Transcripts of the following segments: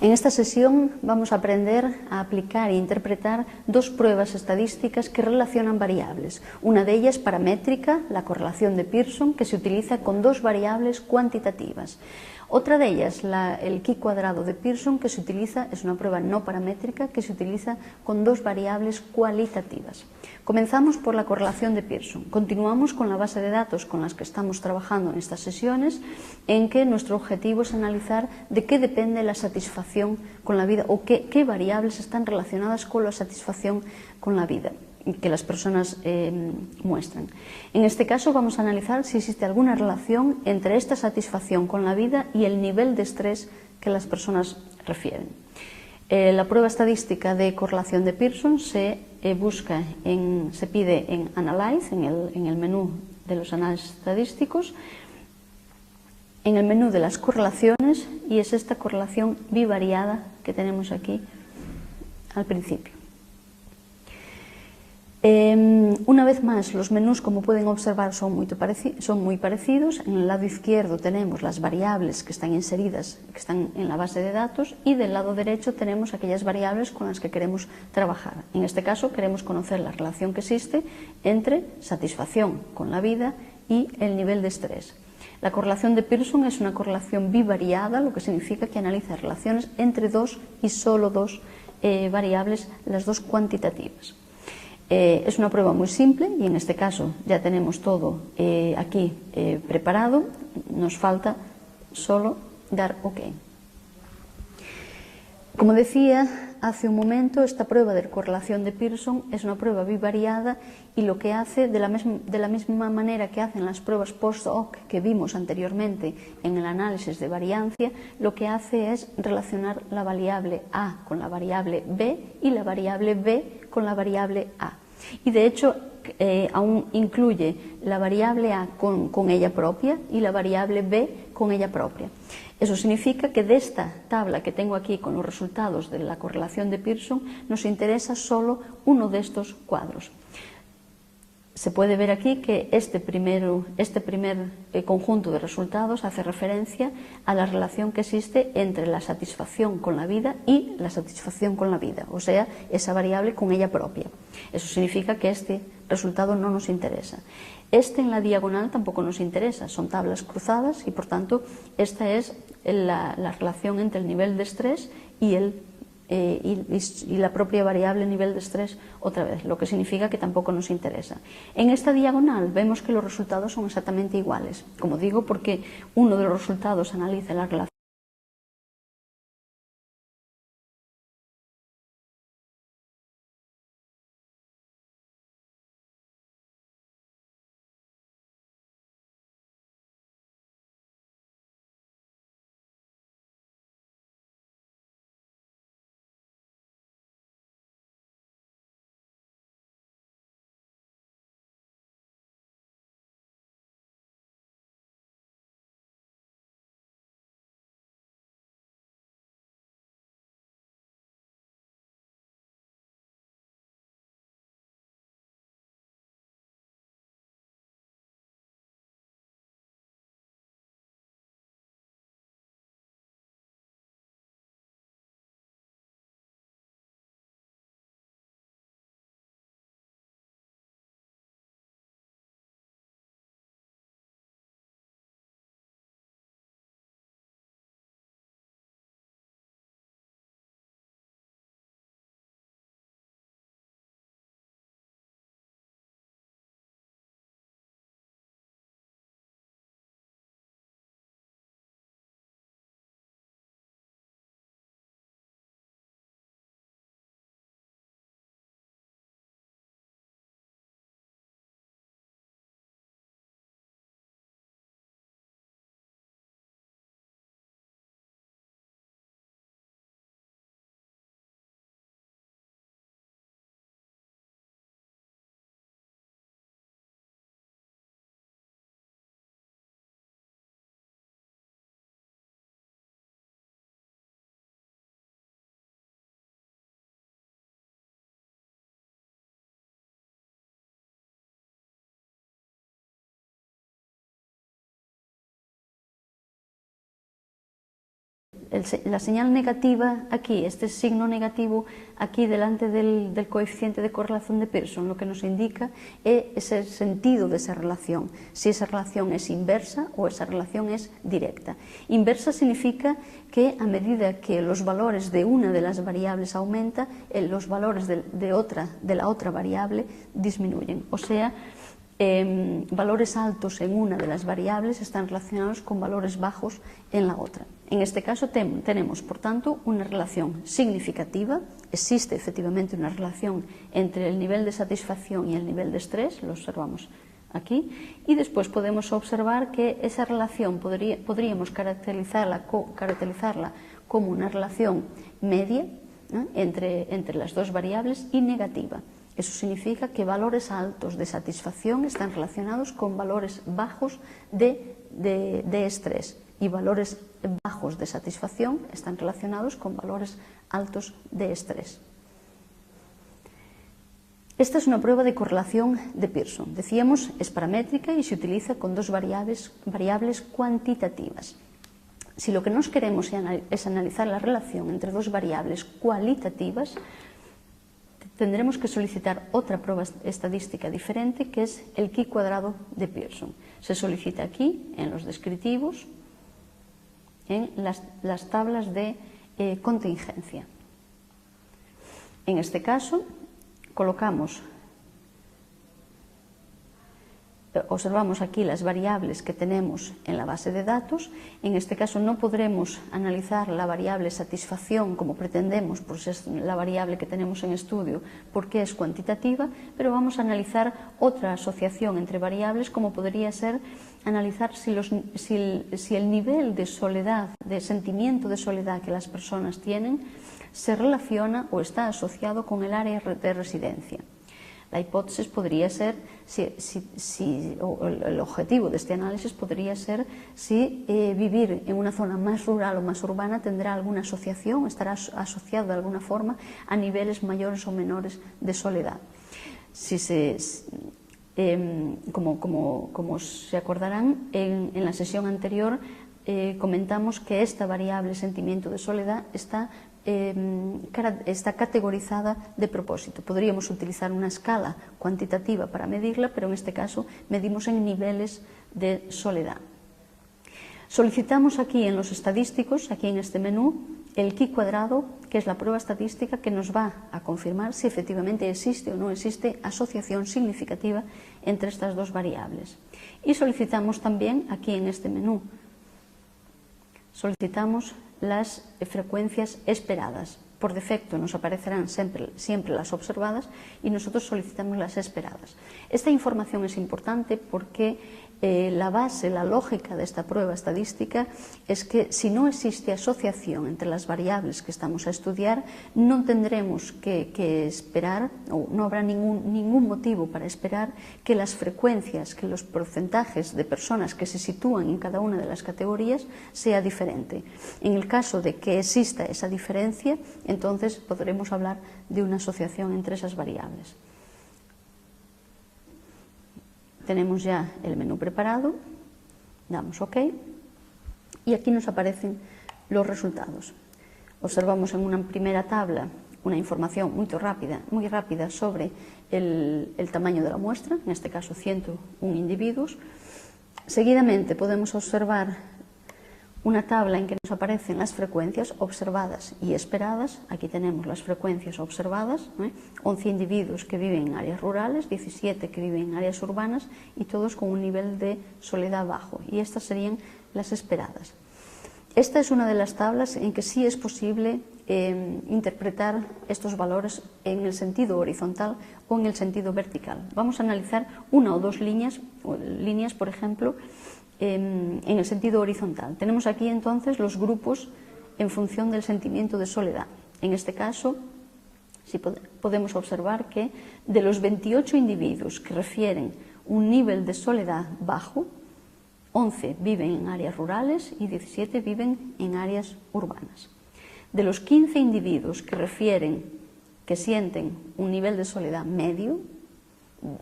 En esta sesión vamos a aprender a aplicar e interpretar dos pruebas estadísticas que relacionan variables. Una de ellas paramétrica, la correlación de Pearson, que se utiliza con dos variables cuantitativas. Otra de ellas, el chi cuadrado de Pearson, que se utiliza, es una prueba no paramétrica, que se utiliza con dos variables cualitativas. Comenzamos por la correlación de Pearson. Continuamos con la base de datos con las que estamos trabajando en estas sesiones, en que nuestro objetivo es analizar de qué depende la satisfacción con la vida o qué variables están relacionadas con la satisfacción con la vida que las personas muestran. En este caso vamos a analizar si existe alguna relación entre esta satisfacción con la vida y el nivel de estrés que las personas refieren. La prueba estadística de correlación de Pearson se pide en Analyze, en el menú de los análisis estadísticos, en el menú de las correlaciones, y es esta correlación bivariada que tenemos aquí al principio. Una vez más, los menús, como pueden observar, son muy parecidos. En el lado izquierdo tenemos las variables que están inseridas, que están en la base de datos, y del lado derecho tenemos aquellas variables con las que queremos trabajar. En este caso queremos conocer la relación que existe entre satisfacción con la vida y el nivel de estrés. La correlación de Pearson es una correlación bivariada, lo que significa que analiza relaciones entre dos y solo dos variables, las dos cuantitativas. Es una prueba muy simple y en este caso ya tenemos todo aquí preparado, nos falta solo dar OK. Como decía hace un momento, esta prueba de correlación de Pearson es una prueba bivariada y lo que hace, de la misma manera que hacen las pruebas post-hoc que vimos anteriormente en el análisis de variancia, lo que hace es relacionar la variable A con la variable B y la variable B con la variable A. Y de hecho aún incluye la variable A con ella propia y la variable B con ella propia. Eso significa que de esta tabla que tengo aquí con los resultados de la correlación de Pearson nos interesa solo uno de estos cuadros. Se puede ver aquí que este primer conjunto de resultados hace referencia a la relación que existe entre la satisfacción con la vida y la satisfacción con la vida, o sea, esa variable con ella propia. Eso significa que este resultado no nos interesa. Este en la diagonal tampoco nos interesa, son tablas cruzadas y por tanto esta es la relación entre el nivel de estrés y la propia variable nivel de estrés otra vez, lo que significa que tampoco nos interesa. En esta diagonal vemos que los resultados son exactamente iguales, como digo, porque uno de los resultados analiza la relación la señal negativa aquí, este signo negativo aquí delante del coeficiente de correlación de Pearson, lo que nos indica es el sentido de esa relación, si esa relación es inversa o esa relación es directa. Inversa significa que a medida que los valores de una de las variables aumenta, los valores de la otra variable disminuyen, o sea, valores altos en una de las variables están relacionados con valores bajos en la otra. En este caso tenemos, por tanto, una relación significativa. Existe efectivamente una relación entre el nivel de satisfacción y el nivel de estrés, lo observamos aquí, y después podemos observar que esa relación podríamos caracterizarla como una relación media, ¿no?, entre las dos variables y negativa. Eso significa que valores altos de satisfacción están relacionados con valores bajos de estrés y valores bajos de satisfacción están relacionados con valores altos de estrés. Esta es una prueba de correlación de Pearson. Decíamos, es paramétrica y se utiliza con dos variables cuantitativas. Si lo que nos queremos es analizar la relación entre dos variables cualitativas, tendremos que solicitar otra prueba estadística diferente, que es el chi cuadrado de Pearson. Se solicita aquí, en los descriptivos, en las tablas de contingencia. En este caso, observamos aquí las variables que tenemos en la base de datos. En este caso no podremos analizar la variable satisfacción como pretendemos, por ser la variable que tenemos en estudio, porque es cuantitativa, pero vamos a analizar otra asociación entre variables, como podría ser analizar si el nivel de soledad, de sentimiento de soledad que las personas tienen, se relaciona o está asociado con el área de residencia. La hipótesis podría ser, el objetivo de este análisis podría ser si vivir en una zona más rural o más urbana tendrá alguna asociación, estará asociado de alguna forma a niveles mayores o menores de soledad. Como se acordarán, en la sesión anterior comentamos que esta variable sentimiento de soledad está categorizada de propósito. Podríamos utilizar una escala cuantitativa para medirla, pero en este caso medimos en niveles de soledad. Solicitamos aquí en los estadísticos, aquí en este menú, el chi cuadrado, que es la prueba estadística que nos va a confirmar si efectivamente existe o no existe asociación significativa entre estas dos variables. Y solicitamos también aquí en este menú, solicitamos las frecuencias esperadas. Por defecto nos aparecerán siempre las observadas y nosotros solicitamos las esperadas. Esta información es importante porque la base, la lógica de esta prueba estadística es que si no existe asociación entre las variables que estamos a estudiar, no tendremos que esperar, o no habrá ningún motivo para esperar que las frecuencias, que los porcentajes de personas que se sitúan en cada una de las categorías sea diferente. En el caso de que exista esa diferencia, entonces podremos hablar de una asociación entre esas variables. Tenemos ya el menú preparado, damos OK y aquí nos aparecen los resultados. Observamos en una primera tabla una información muy rápida sobre el tamaño de la muestra, en este caso 101 individuos. Seguidamente podemos observar una tabla en que nos aparecen las frecuencias observadas y esperadas. Aquí tenemos las frecuencias observadas, 11 individuos que viven en áreas rurales, 17 que viven en áreas urbanas y todos con un nivel de soledad bajo. Y estas serían las esperadas. Esta es una de las tablas en que sí es posible interpretar estos valores en el sentido horizontal o en el sentido vertical. Vamos a analizar una o dos líneas, por ejemplo, en el sentido horizontal. Tenemos aquí entonces los grupos en función del sentimiento de soledad. En este caso, podemos observar que de los 28 individuos que refieren un nivel de soledad bajo, 11 viven en áreas rurales y 17 viven en áreas urbanas. De los 15 individuos que sienten un nivel de soledad medio,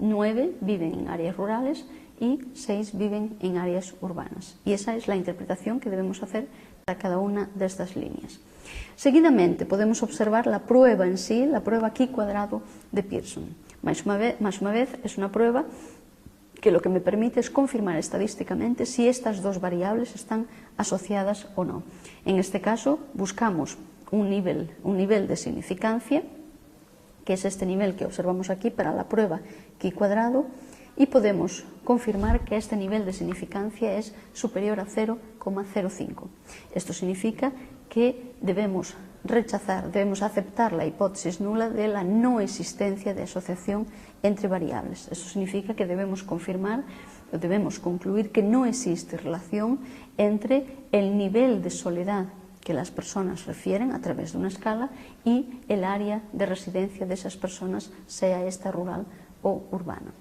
9 viven en áreas rurales y 6 viven en áreas urbanas. Y esa es la interpretación que debemos hacer para cada una de estas líneas. Seguidamente podemos observar la prueba en sí, la prueba chi cuadrado de Pearson. Más una vez es una prueba que lo que me permite es confirmar estadísticamente si estas dos variables están asociadas o no. En este caso buscamos un nivel de significancia, que es este nivel que observamos aquí para la prueba chi cuadrado, y podemos confirmar que este nivel de significancia es superior a 0,05. Esto significa que debemos aceptar la hipótesis nula de la no existencia de asociación entre variables. Eso significa que debemos concluir que no existe relación entre el nivel de soledad que las personas refieren a través de una escala y el área de residencia de esas personas, sea esta rural o urbana.